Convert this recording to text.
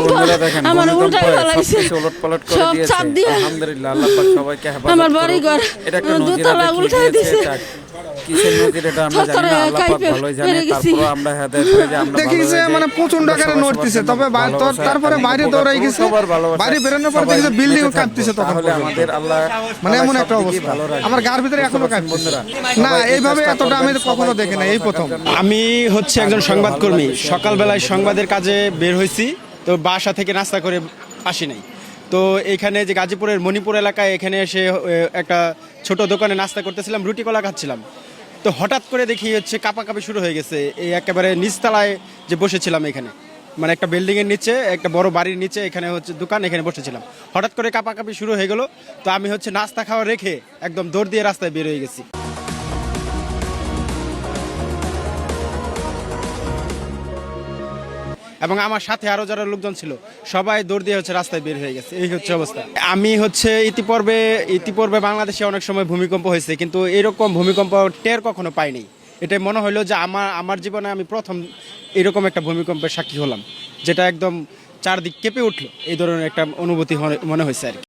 বন্ধুরা দেখেন আমার ভূমিকম্প উল্টাই ফেলাইছে সবকিছু উলটপালট করে সব দিয়েছে। চাপ দিয়ে আলহামদুলিল্লাহ আল্লাহ পাক সবাইকে হেফাজত আমার করুক। বাড়ি ঘর এটা একটা নদীর দোতলা আগে কি উল্টাই দিয়েছে দিছে। এটা কিসের নদীর এটা আমরা জানি না, আল্লাহ পাক ভালোই জানে। তারপরে আমরা হেদায়েত হয়ে যে আমরা দেখি ভালো যে হয়ে যাই। মানে প্রচন্ড আকারে সবাই নড়তেছে, সবার তবে জন্য ভালোবাসা তারপরে এবং বাইরে উপকার দৌড়াই করুক, গেছে, সবার ভালোবাসা। বাইরে বেরোনোর পর সবাই দেখি যে বিল্ডিং বেঁচে থাকবো। কাঁপতেছে তখন তাহলে পর্যন্ত। আমাদের আল্লাহ মানে এমন সব একটা দিকেই অবস্থা ভালো রাখবে। আমার গার ভিতরে এখনো বুঝতে পারছেন কাঁপতেছে বন্ধুরা? না, সবাই এই এইভাবে চেষ্টা এতটা আমি করবেন, কখনো সবাইকে দেখি না, ভালো এই প্রথম। থাকার জন্য। আমি হচ্ছে একজন সংবাদকর্মী, সকালবেলায় সংবাদের কাজে বের হয়েছি, তো বাসা থেকে নাস্তা করে আসি নাই। তো এখানে যে গাজীপুরের মণিপুর এলাকায় এখানে এসে একটা ছোট দোকানে নাস্তা করতেছিলাম, রুটি কলা খাচ্ছিলাম। তো হঠাৎ করে দেখি হচ্ছে কাঁপাকাঁপি শুরু হয়ে গেছে। এই একেবারে নিচতলায় যে বসেছিলাম এখানে, মানে একটা বিল্ডিংয়ের নিচে, একটা বড় বাড়ির নিচে এখানে হচ্ছে দোকান, এখানে বসেছিলাম। হঠাৎ করে কাঁপাকাঁপি শুরু হয়ে গেল। তো আমি হচ্ছে নাস্তা খাওয়া রেখে একদম দৌড় দিয়ে রাস্তায় বের হয়ে গেছি। এবং আমার সাথে আরো যারা লোকজন ছিল সবাই দৌড় দিয়ে হচ্ছে রাস্তায় বের হয়ে গেছে। এই হচ্ছে অবস্থা। আমি হচ্ছে ইতিপূর্বে বাংলাদেশে অনেক সময় ভূমিকম্প হয়েছে, কিন্তু এরকম ভূমিকম্প টের কখনো পাইনি। এটা মনে হলো যে আমার জীবনে আমি প্রথম এরকম একটা ভূমিকম্পের সাক্ষী হলাম, যেটা একদম চারদিক কেঁপে উঠলো। এই ধরনের একটা অনুভূতি মনে হয়েছে আর কি।